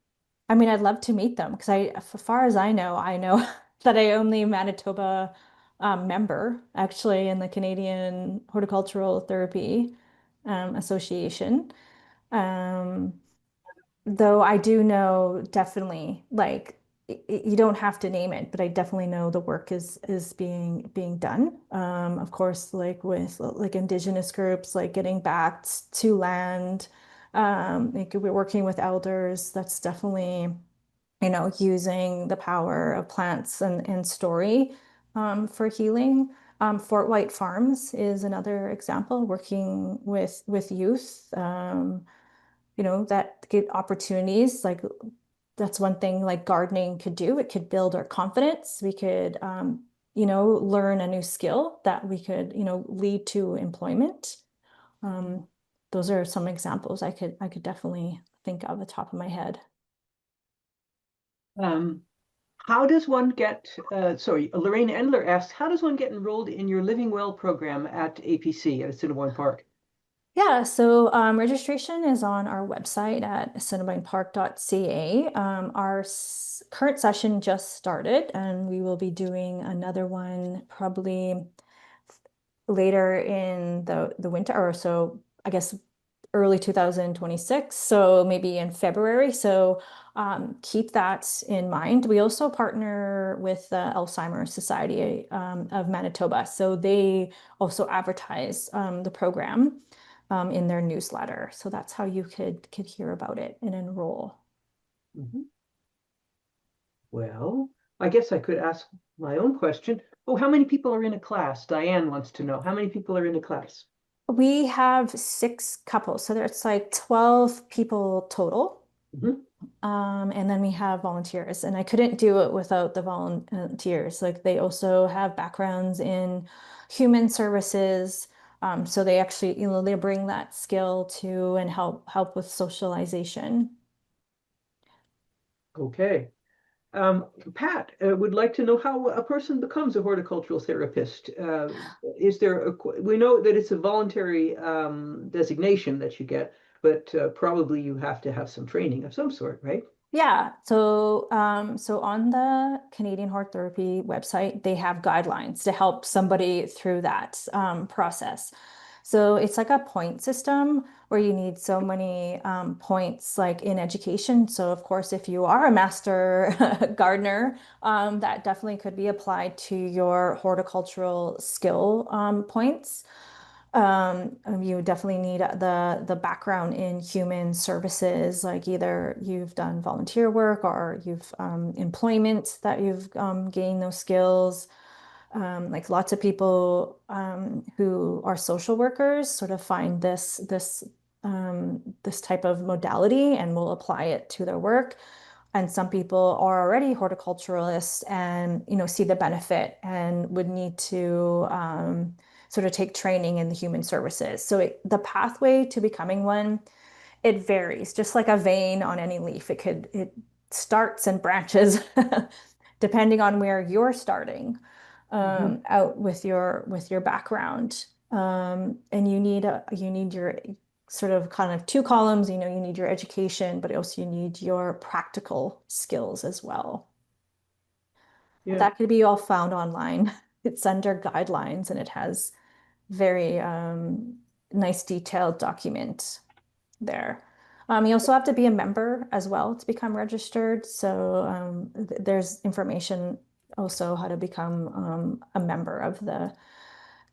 I mean, I'd love to meet them because as far as I know that I only Manitoba member actually in the Canadian Horticultural Therapy Association. Um, though I do know definitely like you don't have to name it, but I definitely know the work is being done. Of course, like with like indigenous groups, like getting back to land. Like we're working with elders. That's definitely, using the power of plants and story for healing. Fort White Farms is another example, working with youth. That get opportunities. Like that's one thing like gardening could do. It could build our confidence. We could, learn a new skill that we could, lead to employment. Um, those are some examples I could definitely think of the top of my head. Um, how does one get, Lorraine Endler asks, how does one get enrolled in your Living Well program at APC at Assiniboine Park? Yeah, so registration is on our website at assiniboinepark.ca. Our current session just started, and we will be doing another one probably later in the winter, or so I guess, early 2026, so maybe in February. So keep that in mind. We also partner with the Alzheimer's Society of Manitoba. So they also advertise the program in their newsletter. So that's how you could hear about it and enroll. Mhm. Well, I guess I could ask my own question. Oh, how many people are in a class? Diane wants to know. How many people are in a class? We have 6 couples, so there's like 12 people total. Mhm. And then we have volunteers, and I couldn't do it without the volunteers. Like they also have backgrounds in human services. So they actually, they bring that skill to and help with socialization. Okay. Pat would like to know how a person becomes a horticultural therapist. Is there we know that it's a voluntary designation that you get, but probably you have to have some training of some sort, right? Yeah, so on the Canadian Hort Therapy website, they have guidelines to help somebody through that process. So it's like a point system where you need so many points like in education. So of course, if you are a master gardener, that definitely could be applied to your horticultural skill points. You definitely need the background in human services, like either you've done volunteer work or you've employment that you've gained those skills. Like lots of people who are social workers sort of find this type of modality and will apply it to their work. And some people are already horticulturalists and see the benefit and would need to sort of take training in the human services. So the pathway to becoming one, it varies, just like a vein on any leaf. It starts and branches depending on where you're starting Mhm. out with your background. And you need your sort of kind of 2 columns. You need your education, but also you need your practical skills as well. Yeah. That could be all found online. It's under guidelines and it has very nice detailed document there. You also have to be a member as well to become registered. So there's information also how to become a member of the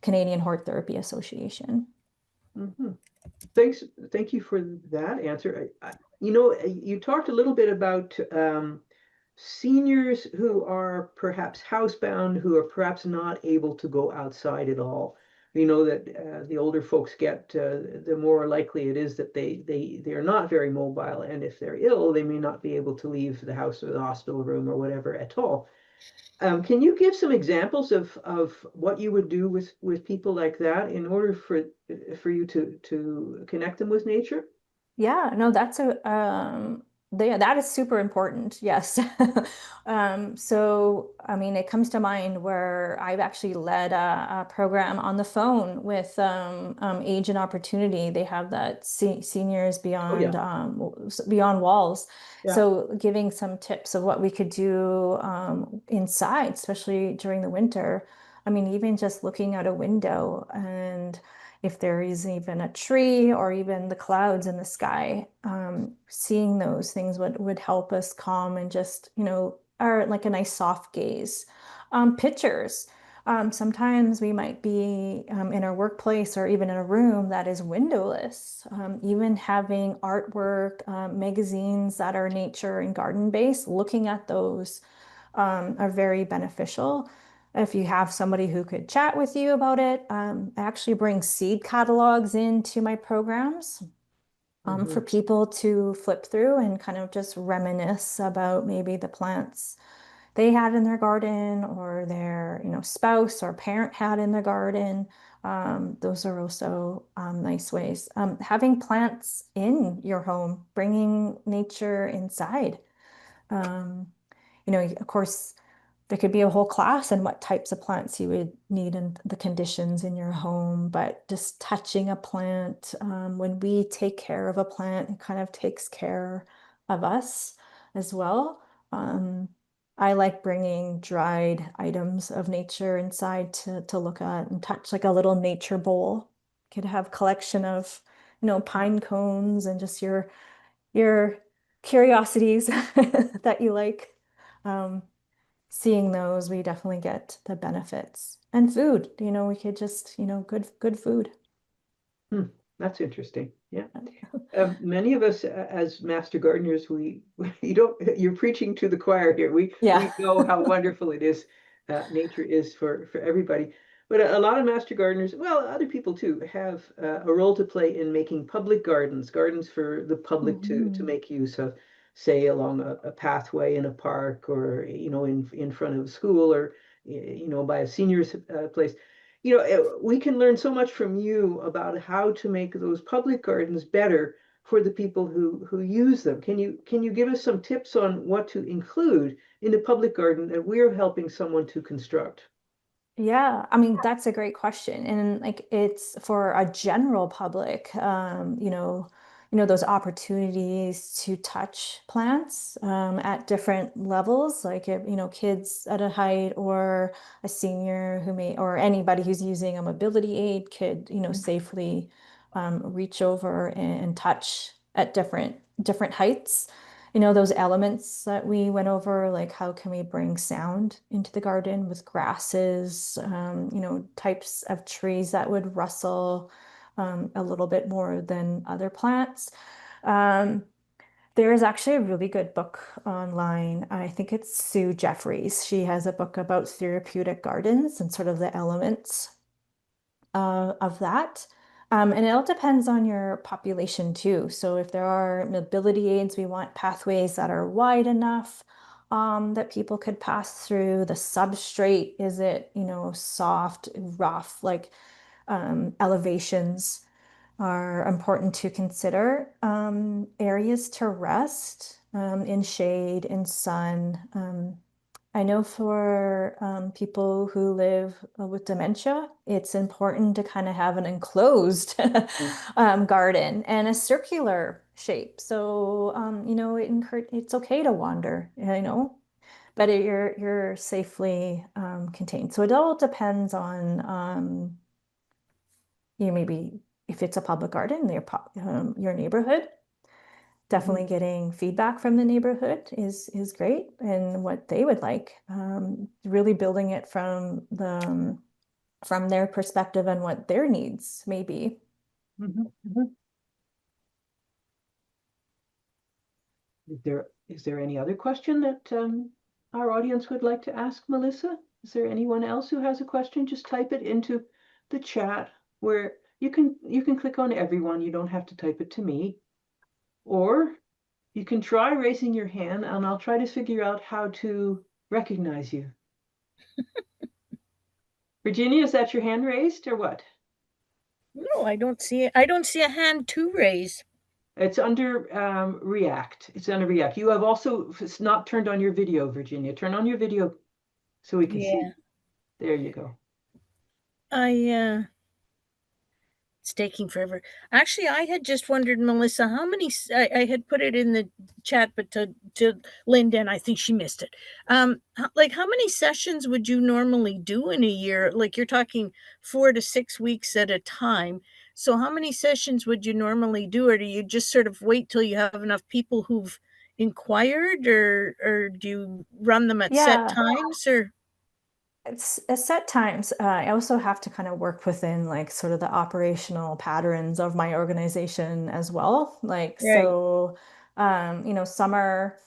Canadian Hort Therapy Association. Mhm. Thank you for that answer. You talked a little bit about seniors who are perhaps housebound, who are perhaps not able to go outside at all. We know that the older folks get, the more likely it is that they are not very mobile, and if they're ill, they may not be able to leave the house or the hospital room or whatever at all. Can you give some examples of what you would do with people like that in order for you to connect them with nature? Yeah, no, that is super important. Yes. So I mean, it comes to mind where I've actually led a program on the phone with Age and Opportunity. They have that seniors Oh yeah, beyond walls. yeah. So giving some tips of what we could do inside, especially during the winter. I mean, even just looking out a window and if there is even a tree or even the clouds in the sky, seeing those things would help us calm and just, are like a nice soft gaze. Pictures. Sometimes we might be in our workplace or even in a room that is windowless. Even having artwork, magazines that are nature and garden based, looking at those are very beneficial. If you have somebody who could chat with you about it, I actually bring seed catalogs into my programs for Hmm. people to flip through and kind of just reminisce about maybe the plants they had in their garden or their, spouse or parent had in their garden. Those are also nice ways. Having plants in your home, bringing nature inside. Um, of course, there could be a whole class on what types of plants you would need and the conditions in your home, but just touching a plant, when we take care of a plant, it kind of takes care of us as well. Um, I like bringing dried items of nature inside to look at and touch, like a little nature bowl. Could have collection of pine cones and just your curiosities that you like. Um, Seeing those, we definitely get the benefits. And food, we could just, good food. Hmm, that's interesting. Yeah. Many of us, as master gardeners, you don't you're preaching to the choir here. Yeah. We know how wonderful it is, nature is for everybody. But a lot of master gardeners, well, other people too, have a role to play in making public gardens, gardens for the public to Mhm. make use of, say along a pathway in a park, or in front of a school, or by a senior's place. We can learn so much from you about how to make those public gardens better for the people who use them. Can you give us some tips on what to include in a public garden that we're helping someone to construct? Yeah, I mean, that's a great question. And like it's for a general public, those opportunities to touch plants at different levels, like if, kids at a height or a senior who may, or anybody who's using a mobility aid could, safely reach over and touch at different heights. Those elements that we went over, like how can we bring sound into the garden with grasses, types of trees that would rustle a little bit more than other plants. Um, there is actually a really good book online. I think it's Sue Jeffries. She has a book about therapeutic gardens and sort of the elements of that. And it all depends on your population too. So if there are mobility aids, we want pathways that are wide enough that people could pass through. The substrate, is it, soft, rough, like elevations are important to consider. Areas to rest in shade, in sun. I know for people who live with dementia, it's important to kind of have an enclosed Mm. garden and a circular shape. So, it's okay to wander, but you're safely contained. So it all depends on maybe if it's a public garden, your neighborhood. Mhm. Definitely getting feedback from the neighborhood is great and what they would like. Really building it from their perspective and what their needs may be. Mhm. Mhm. Is there any other question that our audience would like to ask Melissa? Is there anyone else who has a question? Just type it into the chat, where you can click on everyone. You don't have to type it to me. Or you can try raising your hand, and I'll try to figure out how to recognize you. Virginia, is that your hand raised or what? No, I don't see it. I don't see a hand to raise. It's under React. It's under React. You have also not turned on your video, Virginia. Turn on your video so we can see. Yeah. There you go. I It's taking forever. Actually, I had just wondered, Melissa, how many I had put it in the chat, but to Linda, and I think she missed it. Like how many sessions would you normally do in a year? Like you're talking 4 to 6 weeks at a time. So how many sessions would you normally do, or do you just sort of wait till you have enough people who've inquired, or do you run them at set Yeah, times, or it's at set times. I also have to kind of work within like sort of the operational patterns of my organization as well. Like right? so, summer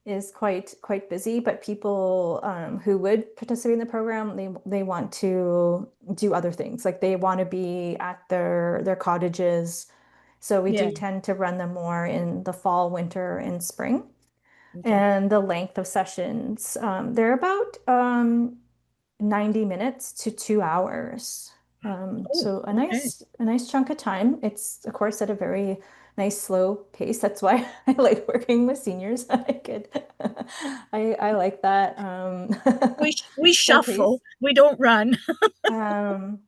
is quite busy, but people who would participate in the program, they want to do other things. Like they want to be at their cottages. So we Yeah. do tend to run them more in the fall, winter, and spring. Okay. And the length of sessions, they're about 90 minutes to 2 hours. Oh, So a okay. nice chunk of time. It's of course at a very nice slow pace. That's why I like working with seniors. I could I like that We slow pace. shuffle. We don't run. Um,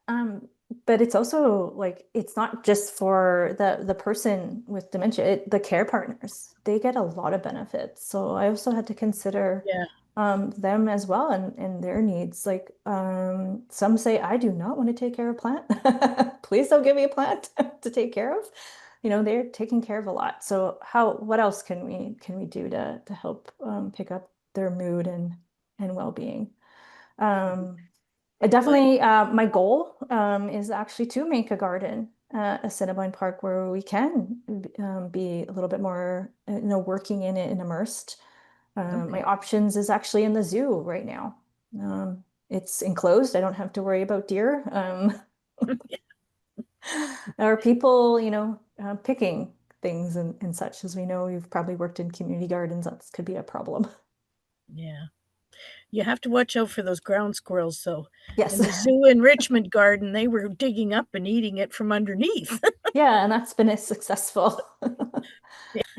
um, but it's also like it's not just for the person with dementia, the care partners, they get a lot of benefits. So I also had to consider Yeah. them as well and their needs. Like some say, I do not want to take care of a plant. Please don't give me a plant to take care of. You know, they're taking care of a lot. So what else can we do to help pick up their mood and well-being? Um, I Like, definitely, my goal is actually to make a garden at Assiniboine Park where we can be a little bit more, working in it and immersed. My Okay. options is actually in the zoo right now. It's enclosed. I don't have to worry about deer. Or people, picking things and such. As we know, you've probably worked in community gardens. That could be a problem. Yeah. You have to watch out for those ground squirrels, though. Yes. In the zoo enrichment garden, they were digging up and eating it from underneath. Yeah, and that's been a successful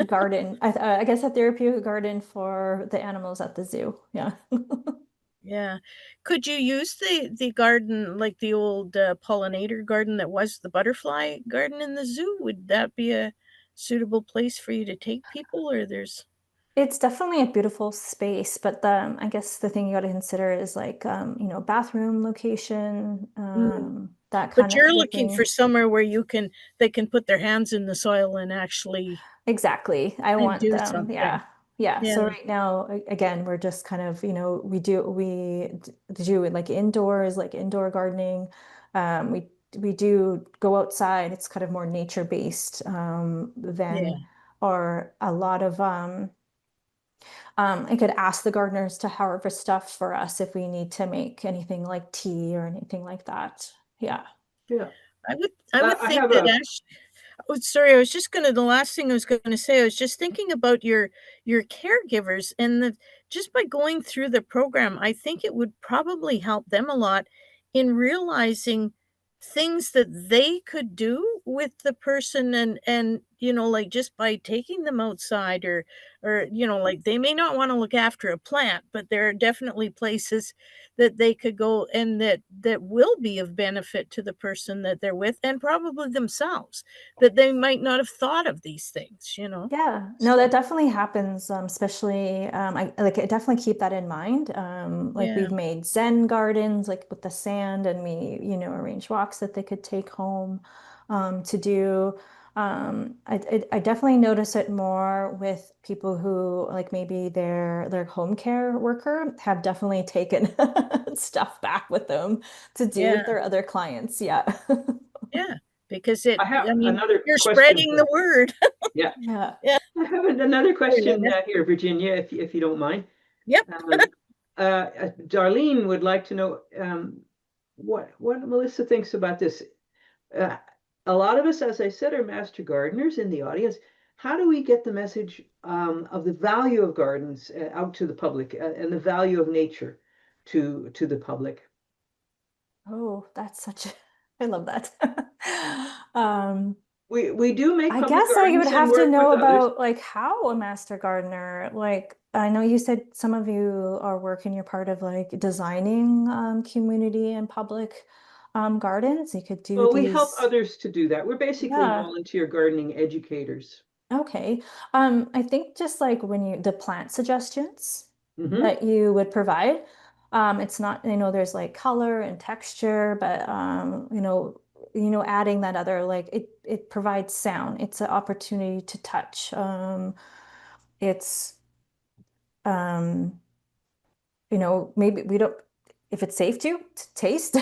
garden. I guess a therapeutic garden for the animals at the zoo. Yeah. Yeah. Could you use the garden, like the old, pollinator garden that was the butterfly garden in the zoo? Would that be a suitable place for you to take people, or there's It's definitely a beautiful space, but I guess the thing you got to consider is like, bathroom location, Mm. that kind But you're of looking for thing. somewhere where they can put their hands in the soil and actually Exactly. I and want do them. something. Yeah. Yeah. Yeah, So right now, again, we're just kind of, we do it like indoors, like indoor gardening. We do go outside. It's kind of more nature based, yeah, than, or a lot of, I could ask the gardeners to harvest stuff for us if we need to make anything like tea or anything like that. Yeah. yeah, I would I think have that a, actually. Oh, sorry, I was just gonna the last thing I was gonna say, I was just thinking about your caregivers and the just by going through the program, I think it would probably help them a lot in realizing things that they could do with the person and, like, just by taking them outside or, like, they may not wanna look after a plant, but there are definitely places that they could go and that will be of benefit to the person that they're with and probably themselves that they might not have thought of these things. Yeah, no, So, that definitely happens, especially I definitely keep that in mind. Like yeah, we've made Zen gardens like with the sand and we, arrange walks that they could take home to do. I definitely notice it more with people who like maybe their home care worker have definitely taken stuff back with them to do with yeah, their other clients. Yeah. yeah, because I have I mean, another you're question spreading the for, word. yeah, Yeah. Yeah. I have another Sorry, question Linda. here, Virginia, if you don't mind. Yep. Um, Darlene would like to know what Melissa thinks about this. Uh, a lot of us, as I said, are master gardeners in the audience. How do we get the message of the value of gardens out to the public and the value of nature to the public? Oh, that's I love that. Um, We do make I public guess I would gardens and have to work know with others. about like how a master gardener, like I know you said some of you are working, you're part of like designing community and public gardens. You could do Well, we help these. others to do that. We're basically Yeah. volunteer gardening educators. Okay. I think just like when the plant suggestions Hmm. that you would provide, it's not, there's like color and texture, but adding that other like it provides sound. It's an opportunity to touch. It's um maybe we don't, if it's safe to taste,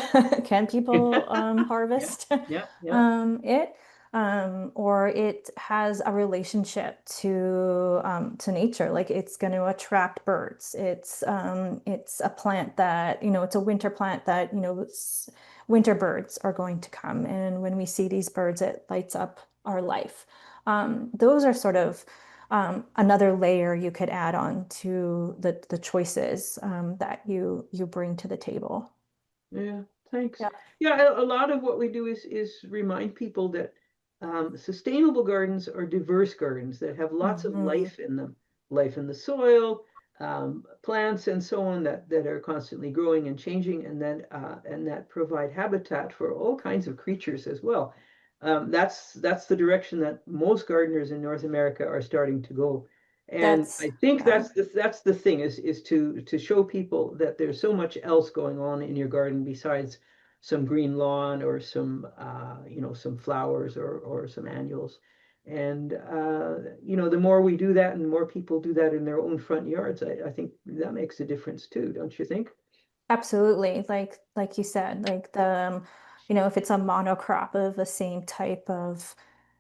can people Yeah, harvest yeah, yeah. it? Or it has a relationship to nature, like it's going to attract birds. It's a plant that, it's a winter plant that, winter birds are going to come. And when we see these birds, it lights up our life. Those are sort of another layer you could add on to the choices that you bring to the table. Yeah, thanks. Yeah. Yeah, a lot of what we do is remind people that sustainable gardens are diverse gardens that have lots of Hmm. life in them, life in the soil, plants and so on that are constantly growing and changing, and that provide habitat for all kinds of creatures as well. That's the direction that most gardeners in North America are starting to go. And That's I think yeah. that's the thing is to show people that there's so much else going on in your garden besides some green lawn or some some flowers or some annuals. And the more we do that and the more people do that in their own front yards, I think that makes a difference too, don't you think? Absolutely. Like you said, like if it's a monocrop of the same type of,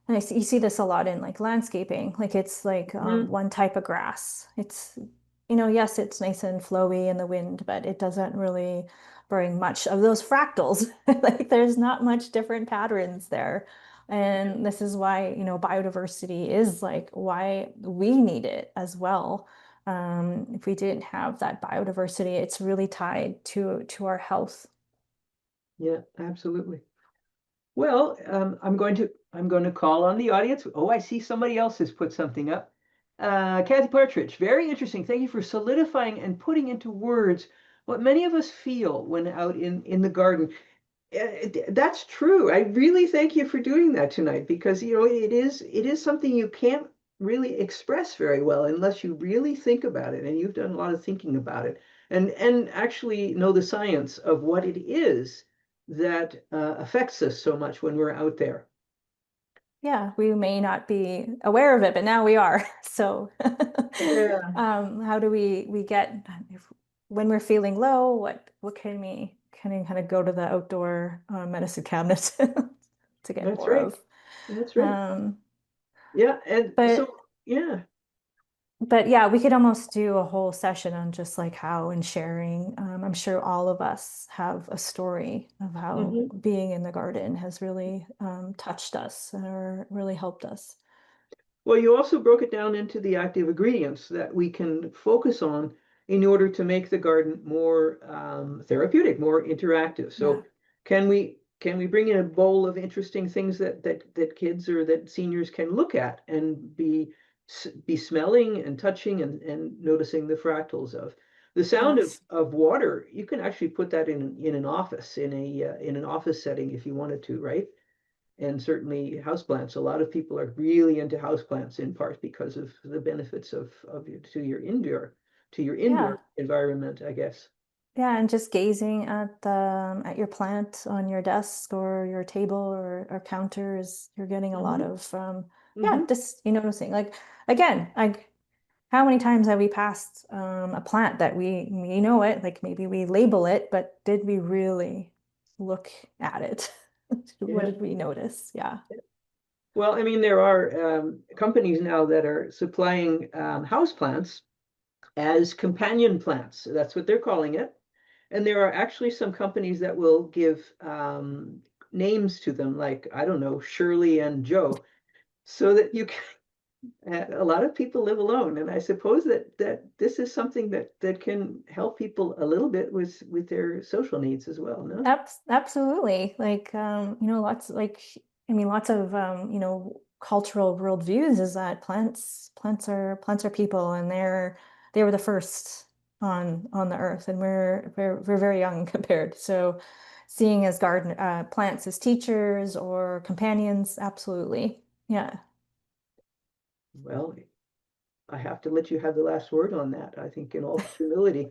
and you see this a lot in like landscaping, like it's like Mhm. one type of grass. It's, yes, it's nice and flowy in the wind, but it doesn't really bring much of those fractals. Like there's not much different patterns there. And this is why, biodiversity is like why we need it as well. If we didn't have that biodiversity, it's really tied to our health. Yeah, absolutely. Well, I'm going to call on the audience. Oh, I see somebody else has put something up. Kathy Partridge, very interesting. Thank you for solidifying and putting into words what many of us feel when out in the garden. That's true. I really thank you for doing that tonight because it is something you can't really express very well unless you really think about it, and you've done a lot of thinking about it and actually know the science of what it is that affects us so much when we're out there. Yeah, we may not be aware of it, but now we are. So, Yeah, how do we get if when we're feeling low, what can we kind of go to the outdoor medicine cabinet to get that's more right. of? That's right. Um, Yeah, and but so yeah. But yeah, we could almost do a whole session on just like how and sharing. I'm sure all of us have a story of how Mhm. being in the garden has really touched us or really helped us. Well, you also broke it down into the active ingredients that we can focus on in order to make the garden more therapeutic, more interactive. Yeah. So can we bring in a bowl of interesting things that kids or that seniors can look at and be smelling and touching and noticing the fractals of the sound Yes. of water. You can actually put that in an office in an office setting if you wanted to, right? And certainly houseplants. A lot of people are really into houseplants in part because of the benefits of to your indoor Yeah. environment, I guess. Yeah, and just gazing at your plant on your desk or your table or counter is you're getting a lot Hmm. of yeah, Hmm. just noticing. Like again, like how many times have we passed a plant that we know it, like maybe we label it, but did we really look at it? What Yeah. did we notice? Yeah. Well, I mean, there are companies now that are supplying houseplants as companion plants. That's what they're calling it. And there are actually some companies that will give names to them, like, I don't know, Shirley and Joe, so that you can a lot of people live alone, and I suppose that this is something that can help people a little bit with their social needs as well, no? Absolutely. Like, lots like, I mean, lots of, cultural worldviews is that plants are people and they were the first on the earth and we're very young compared. So seeing as plants as teachers or companions, absolutely. Yeah. Well, I have to let you have the last word on that. I think in all humility,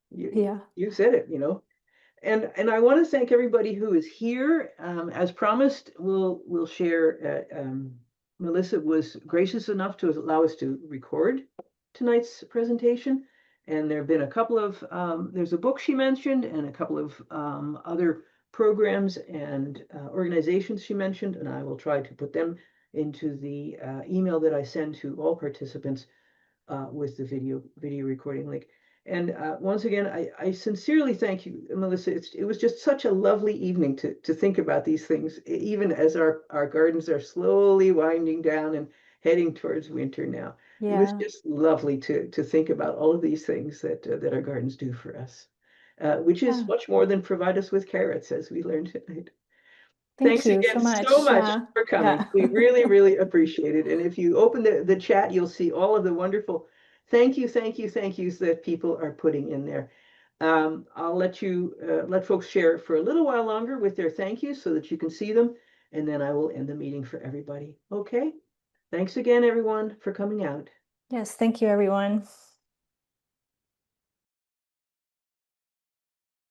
you Yeah. you said it. And I want to thank everybody who is here. As promised, we'll share. Melissa was gracious enough to allow us to record tonight's presentation, and there have been a couple of there's a book she mentioned, and a couple of other programs and organizations she mentioned, and I will try to put them into the email that I send to all participants with the video recording link. And once again, I sincerely thank you, Melissa. It was just such a lovely evening to think about these things, even as our gardens are slowly winding down and heading towards winter now. It was Yeah. just lovely to think about all of these things that our gardens do for us, which is Yeah. much more than provide us with carrots, as we learned tonight. Thank Thanks you so again so much. much Yeah. for coming. Yeah. We really, really appreciate it. And if you open the chat, you'll see all of the wonderful thank yous that people are putting in there. I'll let folks share for a little while longer with their thank yous so that you can see them, and then I will end the meeting for everybody. Okay? Thanks again, everyone, for coming out. Yes, thank you, everyone.